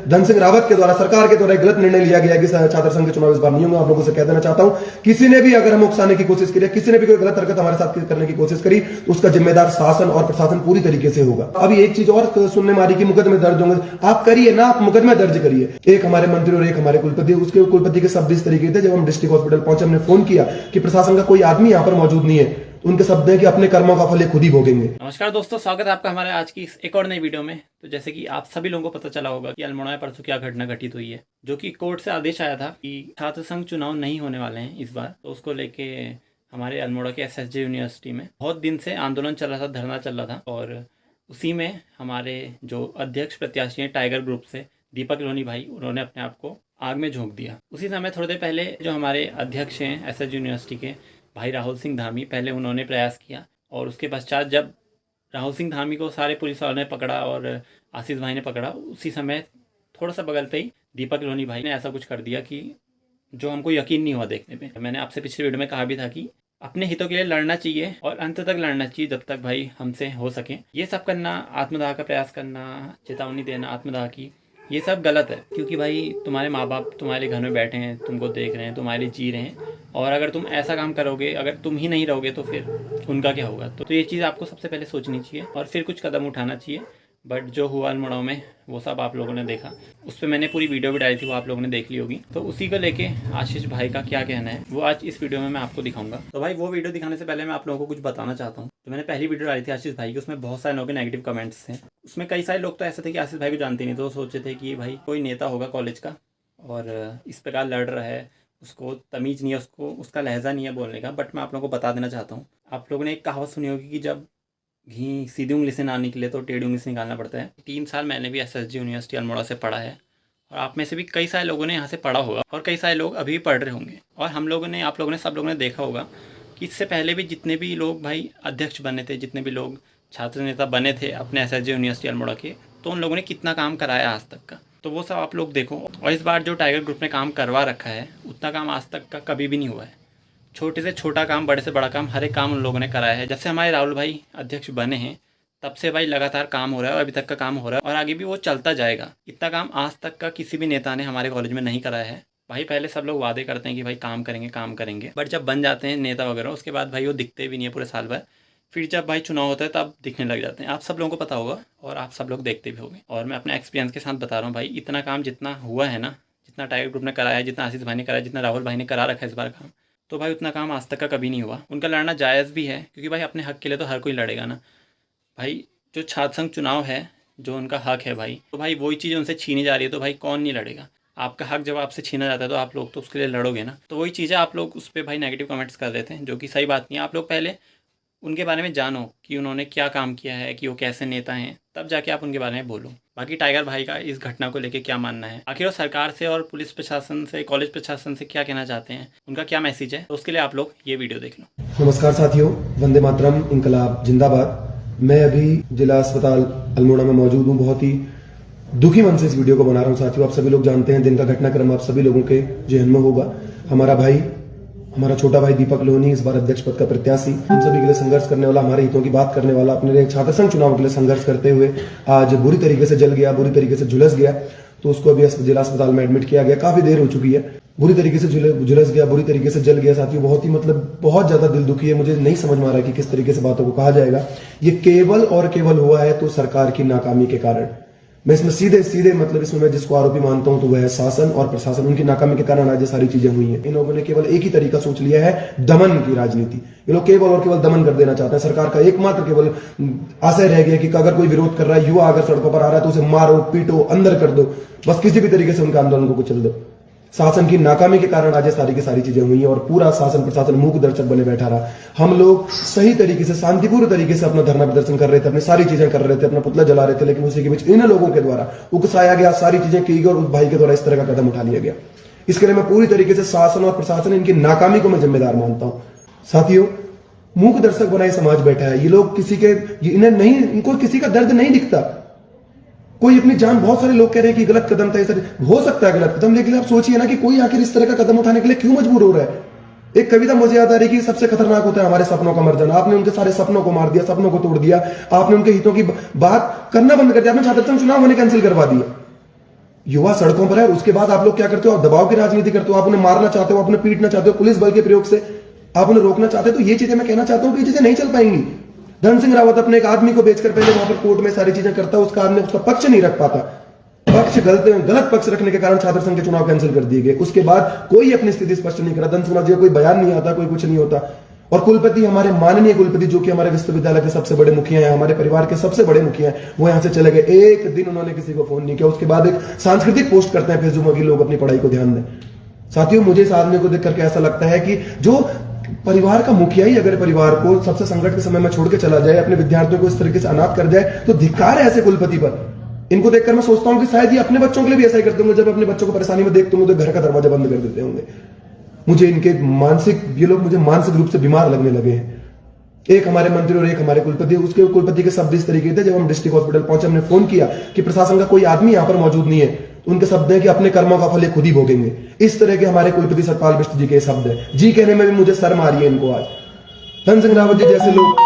धन सिंह रावत के द्वारा, सरकार के द्वारा गलत निर्णय लिया गया कि छात्र संघ के चुनाव इस बार नहीं होंगे। आप लोगों से कह देना चाहता हूं, किसी ने भी अगर हम उकसाने की कोशिश करी, किसी ने भी कोई गलत हरकत हमारे साथ करने की कोशिश करी, तो उसका जिम्मेदार शासन और प्रशासन पूरी तरीके से होगा। अभी एक चीज और सुनने मारी कि मुकदमे दर्ज होंगे, आप करिए ना, आप मुकदमे दर्ज करिए। एक हमारे मंत्री और एक हमारे कुलपति, उसके कुलपति के शब्द इस तरीके थे, जब हम डिस्ट्रिक्ट हॉस्पिटल पहुंचे हमने फोन किया कि प्रशासन का कोई आदमी यहाँ पर मौजूद नहीं है, उनके शब्द है कि अपने कर्मों का फल ये खुद ही भोगेंगे। नमस्कार दोस्तों, स्वागत है आपका हमारे आज की एक और नई वीडियो में। तो जैसे कि आप सभी लोगों को पता चला होगा कि अल्मोड़ा में परसों क्या घटना घटित हुई है, जो कि कोर्ट से आदेश आया था कि छात्र संघ चुनाव नहीं होने वाले हैं इस बार। तो उसको लेके हमारे अल्मोड़ा के SSJ यूनिवर्सिटी में बहुत दिन से आंदोलन चल रहा था, धरना चल रहा था, और उसी में हमारे जो अध्यक्ष प्रत्याशी हैं टाइगर ग्रुप से दीपक लोनी भाई, उन्होंने अपने आप को आग में झोंक दिया। उसी समय थोड़ी देर पहले जो हमारे अध्यक्ष हैं SSJ यूनिवर्सिटी के भाई राहुल सिंह धामी, पहले उन्होंने प्रयास किया, और उसके पश्चात जब राहुल सिंह धामी को सारे पुलिस वालों ने पकड़ा और आशीष भाई ने पकड़ा, उसी समय थोड़ा सा बगल पे ही दीपक लोनी भाई ने ऐसा कुछ कर दिया कि जो हमको यकीन नहीं हुआ देखने में। मैंने आपसे पिछले वीडियो में कहा भी था कि अपने हितों के लिए लड़ना चाहिए और अंत तक लड़ना चाहिए जब तक भाई हमसे हो सके। ये सब करना, आत्मदाह का प्रयास करना, चेतावनी देना आत्मदाह की, ये सब गलत है। क्योंकि भाई तुम्हारे माँ बाप तुम्हारे घर में बैठे हैं, तुमको देख रहे हैं, तुम्हारे लिए जी रहे हैं, और अगर तुम ऐसा काम करोगे, अगर तुम ही नहीं रहोगे तो फिर उनका क्या होगा। तो ये चीज़ आपको सबसे पहले सोचनी चाहिए और फिर कुछ कदम उठाना चाहिए। बट जो हुआ अल्मोड़ा में वो सब आप लोगों ने देखा, उस पर मैंने पूरी वीडियो भी डाली थी, वो आप लोगों ने देख ली होगी। तो उसी को लेके आशीष भाई का क्या कहना है वो आज इस वीडियो में मैं आपको दिखाऊंगा। तो भाई वो वीडियो दिखाने से पहले मैं आप लोगों को कुछ बताना चाहता हूँ। तो मैंने पहली वीडियो डाली थी आशीष भाई की, उसमें बहुत सारे लोगों के नेगेटिव कमेंट्स थे। उसमें कई सारे लोग तो ऐसे थे कि आशीष भाई को जानते नहीं, तो सोचे थे कि भाई कोई नेता होगा कॉलेज का और इस प्रकार लड़ रहा है, उसको तमीज़ नहीं है, उसका लहजा नहीं है बोलने का। बट मैं आप लोगों को बता देना चाहता हूँ, आप लोगों ने एक कहावत सुनी होगी कि जब घी सीधी उंगली से ना निकले तो टेढ़ी उंगली से निकालना पड़ता है। 3 साल मैंने भी SSJ यूनिवर्सिटी अल्मोड़ा से पढ़ा है, और आप में से भी कई सारे लोगों ने यहाँ से पढ़ा होगा, और कई सारे लोग अभी भी पढ़ रहे होंगे। और हम लोगों ने, आप लोगों ने, सब लोगों ने देखा होगा कि इससे पहले भी जितने भी लोग भाई अध्यक्ष बने थे, जितने भी लोग छात्र नेता बने थे अपने SSJ यूनिवर्सिटी अल्मोड़ा के, तो उन लोगों ने कितना काम कराया आज तक का, तो वो सब आप लोग देखो। और इस बार जो टाइगर ग्रुप ने काम करवा रखा है, उतना काम आज तक का कभी भी नहीं हुआ है। छोटे से छोटा काम, बड़े से बड़ा काम, हर एक काम उन लोगों ने कराया है। जब से हमारे राहुल भाई अध्यक्ष बने हैं तब से भाई लगातार काम हो रहा है, और अभी तक का काम हो रहा है, और आगे भी वो चलता जाएगा। इतना काम आज तक का किसी भी नेता ने हमारे कॉलेज में नहीं कराया है। भाई पहले सब लोग वादे करते हैं कि भाई काम करेंगे, बट जब बन जाते हैं नेता वगैरह, उसके बाद भाई वो दिखते भी नहीं है पूरे साल भर। फिर जब भाई चुनाव होता है तब दिखने लग जाते हैं। आप सब लोगों को पता होगा और आप सब लोग देखते भी होंगे। और मैं अपने एक्सपीरियंस के साथ बता रहा हूँ भाई, इतना काम जितना हुआ है ना, जितना टाइगर ग्रुप ने कराया है, जितना आशीष भाई ने कराया, जितना राहुल भाई ने करा रखा है इस बार काम, तो भाई उतना काम आज तक का कभी नहीं हुआ। उनका लड़ना जायज़ भी है, क्योंकि भाई अपने हक के लिए तो हर कोई लड़ेगा ना। भाई जो छात्र संघ चुनाव है, जो उनका हक है भाई, तो भाई वही चीज़ उनसे छीनी जा रही है, तो भाई कौन नहीं लड़ेगा। आपका हक जब आपसे छीना जाता है तो आप लोग तो उसके लिए लड़ोगे ना। तो वही चीज़ है, आप लोग उस पर भाई नेगेटिव कमेंट्स कर देते हैं, जो कि सही बात नहीं है। आप लोग पहले उनके बारे में जानो कि उन्होंने क्या काम किया है, कि वो कैसे नेता हैं, तब जाके आप उनके बारे में बोलो। बाकी टाइगर भाई का इस घटना को लेके क्या मानना है, आखिर वो सरकार से और पुलिस प्रशासन से, कॉलेज प्रशासन से क्या कहना चाहते हैं, उनका क्या मैसेज है, तो उसके लिए आप लोग ये वीडियो देख लो। नमस्कार साथियों, वंदे मातरम, इनकलाब जिंदाबाद। मैं अभी जिला अस्पताल अल्मोड़ा में मौजूद हूँ। बहुत ही दुखी मन से इस वीडियो को बना रहा हूँ साथियों। आप सभी लोग जानते हैं, दिन का घटनाक्रम आप सभी लोगों के जहन में होगा। हमारा भाई, हमारा छोटा भाई दीपक लोनी, इस बार अध्यक्ष पद का प्रत्याशी, हम सभी के लिए संघर्ष करने वाला, हमारे हितों की बात करने वाला, अपने छात्र संघ चुनाव के लिए संघर्ष करते हुए आज बुरी तरीके से जल गया, बुरी तरीके से झुलस गया। तो उसको अभी जिला अस्पताल में एडमिट किया गया, काफी देर हो चुकी है। बुरी तरीके से झुलस गया, बुरी तरीके से जल गया साथियों। बहुत ही बहुत ज्यादा दिल दुखी है। मुझे नहीं समझ में आ रहा है कि किस तरीके से बातों को कहा जाएगा। ये केवल और केवल हुआ है तो सरकार की नाकामी के कारण। मैं इसमें सीधे इसमें मैं जिसको आरोपी मानता हूं तो वह है शासन और प्रशासन। उनकी नाकामी के कारण आज ये सारी चीजें हुई हैं। इन लोगों ने केवल एक ही तरीका सोच लिया है, दमन की राजनीति। ये लोग केवल और केवल दमन कर देना चाहते हैं। सरकार का एकमात्र केवल आशय रह गया कि अगर कोई विरोध कर रहा है, युवा अगर सड़कों पर आ रहा है तो उसे मारो, पीटो, अंदर कर दो, बस किसी भी तरीके से उनके आंदोलन को कुचल दो। शासन की नाकामी के कारण आज सारी की सारी चीजें हुई हैं, और पूरा शासन प्रशासन मूक दर्शक बने बैठा रहा। हम लोग सही तरीके से, शांतिपूर्ण तरीके से अपना धरना प्रदर्शन कर रहे थे, अपनी सारी चीजें कर रहे थे, अपना पुतला जला रहे थे, लेकिन उसी के बीच इन लोगों के द्वारा उकसाया गया, सारी चीजें की गई, और उस भाई के द्वारा इस तरह का कदम उठा लिया गया। इसके लिए मैं पूरी तरीके से शासन और प्रशासन, इनकी नाकामी को मैं जिम्मेदार मानता हूं। साथियों, मूक दर्शक बनाए समाज बैठा है। ये लोग इनको किसी का दर्द नहीं दिखता। कोई अपनी जान, बहुत सारे लोग कह रहे हैं कि गलत कदम था, ये हो सकता है गलत कदम, लेकिन आप सोचिए ना कि कोई आखिर इस तरह का कदम उठाने के लिए क्यों मजबूर हो रहा है। एक कविता मुझे याद आ रही है कि सबसे खतरनाक होता है हमारे सपनों का मर जाना। आपने उनके सारे सपनों को मार दिया, सपनों को तोड़ दिया, आपने उनके हितों की बात करना बंद कर दिया, आपने छात्र संघ चुनाव होने कैंसिल करवा दिया। युवा सड़कों पर है, उसके बाद आप लोग क्या करते हो? आप दबाव की राजनीति करते हो, आप उन्हें मारना चाहते हो, आप उन्हें पीटना चाहते हो, पुलिस बल के प्रयोग से आप उन्हें रोकना चाहते हो। तो ये चीजें मैं कहना चाहता हूं कि ये चीजें नहीं चल पाएंगी। धन सिंह रावत अपने एक आदमी को बेचकर पहले वहां पर कोर्ट में सारी चीजें करता है, उसका आदमी उसका पक्ष नहीं रख पाता, गलत पक्ष रखने के कारण छात्र संघ के चुनाव कैंसिल कर दिए गए। उसके बाद कोई अपनी स्थिति स्पष्ट नहीं करा। धन सिंह रावत जी कोई बयान नहीं आता, कोई कुछ नहीं होता। और कुलपति, हमारे माननीय कुलपति जो कि हमारे विश्वविद्यालय के सबसे बड़े मुखिया हैं, हमारे परिवार के सबसे बड़े मुखिया हैं, वो यहां से चले गए। एक दिन उन्होंने किसी को फोन नहीं किया। उसके बाद एक सांस्कृतिक पोस्ट करते हैं फेसबुक में कि लोग अपनी पढ़ाई को ध्यान दें। साथियों, मुझे इस आदमी को देख करके ऐसा लगता है कि जो परिवार का मुखिया ही अगर परिवार को सबसे संकट के समय में छोड़ के चला जाए, अपने विद्यार्थियों को इस तरीके से अनाथ कर जाए, तो धिक्कार है ऐसे कुलपति पर। इनको देखकर मैं सोचता हूं कि शायद ये अपने बच्चों के लिए भी ऐसा ही करते होंगे। जब अपने बच्चों को परेशानी में देखते होंगे तो घर का दरवाजा बंद कर देते होंगे। मुझे इनके ये लोग मुझे मानसिक रूप से बीमार लगने लगे हैं। एक हमारे मंत्री और एक हमारे कुलपति। उसके कुलपति के शब्द इस तरीके थे, जब हम डिस्ट्रिक्ट हॉस्पिटल पहुंचे, हमने फोन किया कि प्रशासन का कोई आदमी यहां पर मौजूद नहीं है। उनके शब्द है कि अपने कर्मों का फल ये खुद ही भोगेंगे। इस तरह के हमारे कुलपति सतपाल बिष्ट जी के शब्द है। जी कहने में भी मुझे शर्म आ रही है इनको। आज धन सिंह रावत जी जैसे लोग,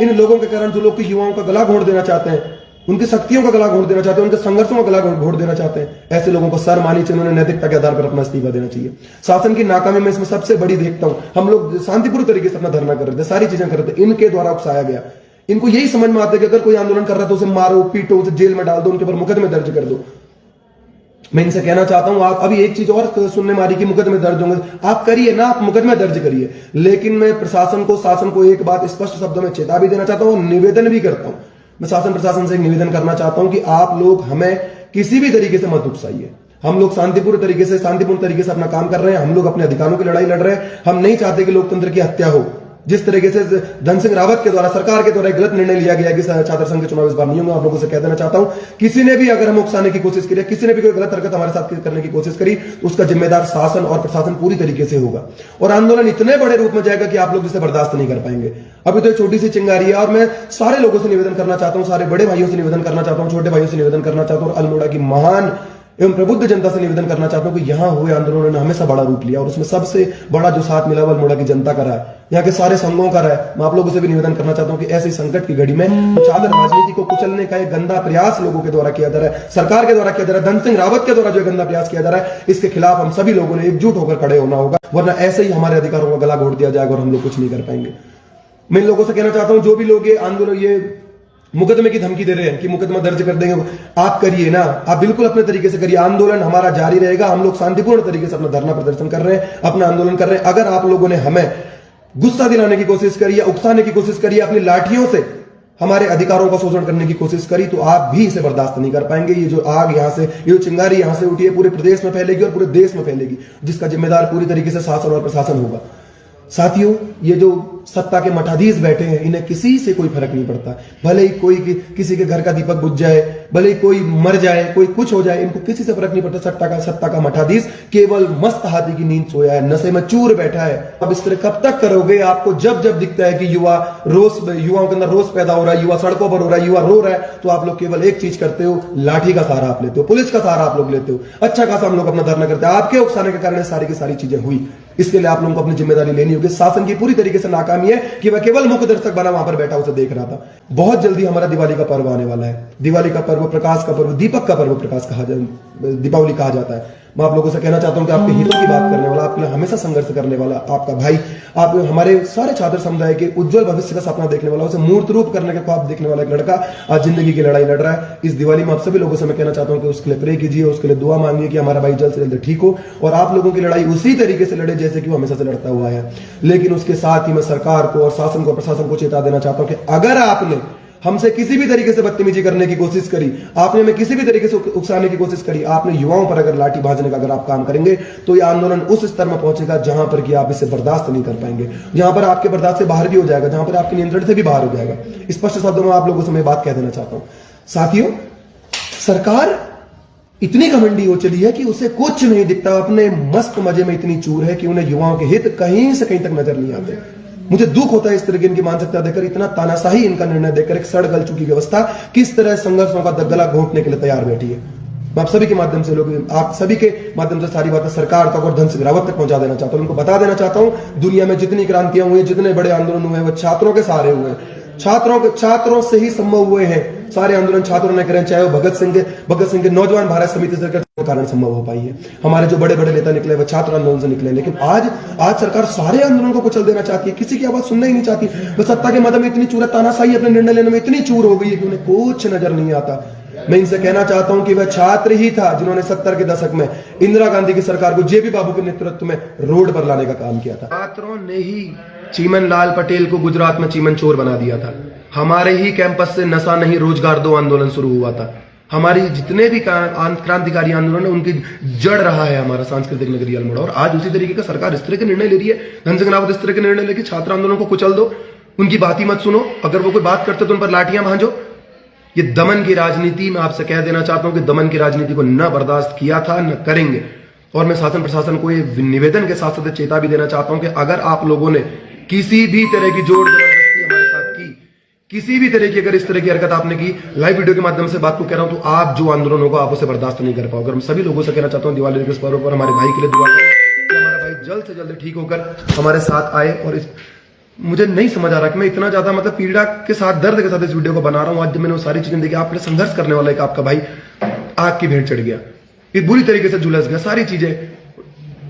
इन लोगों के कारण जो लोग युवाओं का गला घोंट देना चाहते हैं, उनकी शक्तियों का गला घोंट देना चाहते हैं, उनके संघर्षों का गला घोंट देना चाहते हैं, ऐसे लोगों को शर्म आनी चाहिए। उन्होंने नैतिकता के आधार पर अपना इस्तीफा देना चाहिए। शासन की नाकामी में इसमें सबसे बड़ी देखता हूं, हम लोग शांतिपूर्ण तरीके से अपना धरना कर रहे थे, सारी चीजें कर रहे थे, इनके द्वारा उकसाया गया। इनको यही समझ में आता है कि अगर कोई आंदोलन कर रहा है तो उसे मारो, पीटो, उसे जेल में डाल दो, उनके ऊपर मुकदमे दर्ज कर दो। मैं इनसे कहना चाहता हूं, आप अभी एक चीज और सुनने मारी कि मुकदमे दर्ज होंगे, आप करिए ना, आप मुकदमे दर्ज करिए। लेकिन मैं प्रशासन को, शासन को एक बात स्पष्ट शब्दों में चेता भी देना चाहता हूं, निवेदन भी करता हूं। मैं शासन प्रशासन से एक निवेदन करना चाहता हूं कि आप लोग हमें किसी भी तरीके से मत उकसाइए। हम लोग शांतिपूर्ण तरीके से अपना काम कर रहे हैं। हम लोग अपने अधिकारों की लड़ाई लड़ रहे हैं। हम नहीं चाहते कि लोकतंत्र की हत्या हो। जिस तरीके से धन सिंह रावत के द्वारा, सरकार के द्वारा एक गलत निर्णय लिया गया कि छात्र संघ के चुनाव इस बार नहीं होंगे, आप लोगों से कह देना चाहता हूं, किसी ने भी अगर हम उकसाने की कोशिश करी, किसी ने भी कोई गलत हरकत हमारे साथ करने की कोशिश करी, तो उसका जिम्मेदार शासन और प्रशासन पूरी तरीके से होगा। और आंदोलन इतने बड़े रूप में जाएगा कि आप लोग इसे बर्दाश्त नहीं कर पाएंगे। अभी तो एक छोटी सी चिंगारी है। और मैं सारे लोगों से निवेदन करना चाहता हूं, सारे बड़े भाइयों से निवेदन करना चाहता हूं, छोटे भाइयों से निवेदन करना चाहता हूं, और अल्मोड़ा की महान एवं प्रबुद्ध जनता से निवेदन करना चाहता हूं कि यहां हुए आंदोलनों ने हमेशा बड़ा रूप लिया, और उसमें सबसे बड़ा जो साथ मिला वो अल्मोड़ा की जनता का रहा है, यहाँ के सारे संघों का रहा है। मैं आप लोगों से भी निवेदन करना चाहता हूं कि ऐसे संकट की घड़ी में छात्र राजनीति को कुचलने का एक गंदा प्रयास लोगों के द्वारा किया जा रहा है, सरकार के द्वारा किया जा रहा है, धन सिंह रावत के द्वारा जो गंदा प्रयास किया जा रहा है, इसके खिलाफ हम सभी लोगों ने एकजुट होकर खड़े होना होगा, वरना ऐसे ही हमारे अधिकारों का गला घोट दिया जाएगा और हम लोग कुछ नहीं कर पाएंगे। मैं इन लोगों से कहना चाहता हूं, जो भी लोग ये आंदोलन, ये मुकदमे की धमकी दे रहे हैं कि मुकदमा दर्ज कर देंगे, आप करिए ना, आप बिल्कुल अपने तरीके से करिए। आंदोलन हमारा जारी रहेगा। हम लोग शांतिपूर्ण तरीके से अपना धरना प्रदर्शन कर रहे हैं, अपना आंदोलन कर रहे हैं। अगर आप लोगों ने हमें गुस्सा दिलाने की कोशिश करी या उकसाने की कोशिश करी, अपनी लाठियों से हमारे अधिकारों का शोषण करने की कोशिश करी, तो आप भी इसे बर्दाश्त नहीं कर पाएंगे। ये जो आग यहां से, ये जो चिंगारी यहां से उठी है, पूरे प्रदेश में फैलेगी और पूरे देश में फैलेगी, जिसका जिम्मेदार पूरी तरीके से शासन और प्रशासन होगा। साथियों, ये जो सत्ता के मठाधीश बैठे हैं, इन्हें किसी से कोई फर्क नहीं पड़ता। भले ही कोई किसी के घर का दीपक बुझ जाए, भले ही कोई मर जाए, कोई कुछ हो जाए, इनको किसी से फर्क नहीं पड़ता। सत्ता का मठाधीश केवल मस्त हाथी की नींद सोया है, नशे में चूर बैठा है। अब इस तरह कब तक करोगे? आपको जब जब दिखता है कि युवाओं के अंदर रोष पैदा हो रहा है, युवा सड़कों पर हो रहा है, युवा रो रहा है, तो आप लोग केवल एक चीज करते हो, लाठी का सहारा आप लेते हो, पुलिस का सहारा आप लोग लेते हो। अच्छा खासा हम लोग अपना धरना करते हैं। आपके उकसाने के कारण सारी की सारी चीजें हुई। इसके लिए आप लोगों को अपनी जिम्मेदारी लेनी होगी। शासन की पूरी तरीके से नाकामी है कि वह केवल मुख्य दर्शक बना वहां पर बैठा उसे देख रहा था। बहुत जल्दी हमारा दिवाली का पर्व आने वाला है। दिवाली का पर्व, प्रकाश का पर्व, दीपक का पर्व प्रकाश दीपावली कहा जाता है। मैं आप लोगों से कहना चाहता हूं कि आपके हितों की बात करने वाला, आपके लिए हमेशा संघर्ष करने वाला आपका भाई, आप हमारे सारे छात्र समुदाय के उज्जवल भविष्य का सपना देखने वाला, उसे मूर्त रूप करने के ख्वाब देखने वाला एक लड़का आज जिंदगी की लड़ाई लड़ रहा है। इस दिवाली में आप सभी लोगों से मैं कहना चाहता हूं कि उसके लिए प्रे कीजिए, उसके लिए दुआ मांगिए कि हमारा भाई जल्द से जल्द ठीक हो और आप लोगों की लड़ाई उसी तरीके से लड़े जैसे कि वो हमेशा से लड़ता हुआ है। लेकिन उसके साथ ही मैं सरकार को और शासन को, प्रशासन को चेता देना चाहता हूं कि अगर आपने हमसे किसी भी तरीके से बदतमीजी करने की कोशिश करी, आपने हमें किसी भी तरीके से उकसाने की कोशिश करी, आपने युवाओं पर अगर लाठी भाजने का अगर आप काम करेंगे, तो यह आंदोलन उस स्तर में पहुंचेगा जहां पर कि आप इसे बर्दाश्त नहीं कर पाएंगे, जहां पर आपके बर्दाश्त से बाहर भी हो जाएगा, जहां पर आपके नियंत्रण से भी बाहर हो जाएगा। स्पष्ट शब्दों में आप लोगों से मैं बात कह देना चाहता हूं। साथियों, सरकार इतनी घमंडी हो चली है कि उसे कुछ नहीं दिखता, अपने मस्त मजे में इतनी चूर है कि उन्हें युवाओं के हित कहीं से कहीं तक नजर नहीं आते। मुझे दुख होता है इस तरह की इनकी मानसिकता देखकर, इतना तानाशाही इनका निर्णय देखकर, एक सड़ गल चुकी व्यवस्था किस तरह संघर्षों का गला घोंटने के लिए तैयार बैठी है। मैं आप सभी के माध्यम से आप सभी के माध्यम से सारी बातें सरकार तक और धन सिंह रावत तक पहुंचा देना चाहता हूं। उनको बता देना चाहता हूं, दुनिया में जितनी क्रांतियां हुई, जितने बड़े आंदोलन हुए, वो छात्रों के सहारे हुए हैं, छात्रों से ही संभव हुए हैं। सारे आंदोलन छात्रों ने करे, चाहे वो भगत सिंह के नौजवान भारत समिति से कारण संभव हो पाई है। हमारे जो बड़े बड़े नेता निकले वो छात्र आंदोलन से निकले, लेकिन आज सरकार सारे आंदोलनों को कुचल देना चाहती है, किसी की आवाज सुनना ही नहीं चाहती। बस सत्ता के मद में इतनी चूर, तानाशाही अपने निर्णय लेने में इतनी चूर हो गई है कि उन्हें कुछ नजर नहीं आता। मैं इनसे कहना चाहता हूं कि वह छात्र ही था जिन्होंने 70 के दशक में इंदिरा गांधी की सरकार को जेबी बाबू के नेतृत्व में रोड पर लाने का काम किया था। छात्रों ने ही चीमन लाल पटेल को गुजरात में चीमन चोर बना दिया था। हमारे ही कैंपस से नशा नहीं रोजगार दो आंदोलन शुरू हुआ था। हमारी जितने भी क्रांतिकारी आंदोलन है उनकी जड़ रहा है हमारा सांस्कृतिक नगरी अल्मोड़ा। और आज उसी तरीके का सरकार इस तरह के निर्णय ले रही है, धन सिंह रावत इस तरह के निर्णय लेके छात्र आंदोलन को कुचल दो, उनकी बात ही मत सुनो, अगर वो कोई बात करते तो उन पर लाठियां भांजो। ये दमन की राजनीति, मैं आपसे कह देना चाहता हूं कि दमन की राजनीति को न बर्दाश्त किया था, न करेंगे। और मैं शासन प्रशासन को ये निवेदन के साथ साथ चेता भी देना चाहता हूं कि अगर आप लोगों ने किसी भी तरह की जोर जबरदस्ती हमारे साथ की, किसी भी तरह की अगर इस तरह की हरकत आपने की, लाइव वीडियो के माध्यम से बात को कह रहा हूं, तो आप जो आंदोलन होगा आप उसे बर्दाश्त नहीं कर पाओगे। मैं सभी लोगों से कहना चाहता हूं दिवाली के इस पर्व पर हमारे भाई के लिए दुआ करें कि हमारा भाई जल्द से जल्द ठीक होकर हमारे साथ आए। और इस मुझे नहीं समझ आ रहा कि मैं इतना ज्यादा मतलब पीड़ा के साथ, दर्द के साथ इस वीडियो को बना रहा हूं। आज जब मैंने वो सारी चीजें देखी, आपने संघर्ष करने वाला एक आपका भाई आग की भेंट चढ़ गया, ये बुरी तरीके से झुलस गया, सारी चीजें।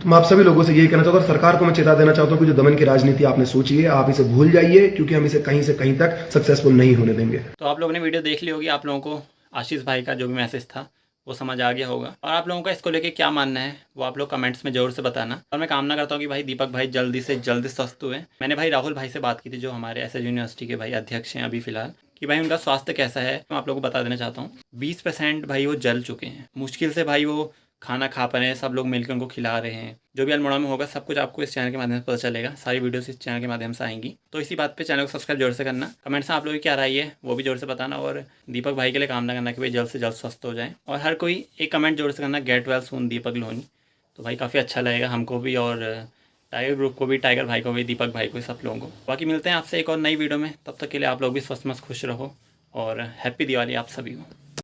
तो मैं आप सभी लोगों से यही कहना चाहता हूं, सरकार को मैं चेता देना चाहता हूं कि जो दमन की राजनीति आपने सोची है, आप इसे भूल जाइए, क्योंकि हम इसे कहीं से कहीं तक सक्सेसफुल नहीं होने देंगे। तो आप लोगों ने वीडियो देख ली होगी, आप लोगों को आशीष भाई का जो भी मैसेज था वो समझ आ गया होगा। और आप लोगों का इसको लेके क्या मानना है वो आप लोग कमेंट्स में जरूर से बताना। और मैं कामना करता हूँ कि भाई दीपक भाई जल्दी से जल्दी स्वस्थ हुए। मैंने भाई राहुल भाई से बात की थी, जो हमारे एसएस यूनिवर्सिटी के भाई अध्यक्ष हैं अभी फिलहाल, कि भाई उनका स्वास्थ्य कैसा है। मैं आप लोगों को बता देना चाहता हूँ 20% भाई वो जल चुके हैं, मुश्किल से भाई वो खाना खा पा रहे हैं, सब लोग मिलकर उनको खिला रहे हैं। जो भी अल्मोड़ा में होगा सब कुछ आपको इस चैनल के माध्यम से पता चलेगा, सारी वीडियोस इस चैनल के माध्यम से आएंगी। तो इसी बात पे चैनल को सब्सक्राइब जोर से करना, कमेंट्स में आप लोगों की क्या राय है वो भी जोर से बताना, और दीपक भाई के लिए कामना करना कि भाई जल्द से जल्द स्वस्थ हो जाए। और हर कोई एक कमेंट जोर से करना, गेट वेल सून दीपक लोहनी, तो भाई काफ़ी अच्छा लगेगा हमको भी, और टाइगर ग्रुप को भी, टाइगर भाई को भी, दीपक भाई को, सब लोगों को। बाकी मिलते हैं आपसे एक और नई वीडियो में, तब तक के लिए आप लोग भी स्वस्थ मस्त खुश रहो, और हैप्पी दिवाली आप सभी को।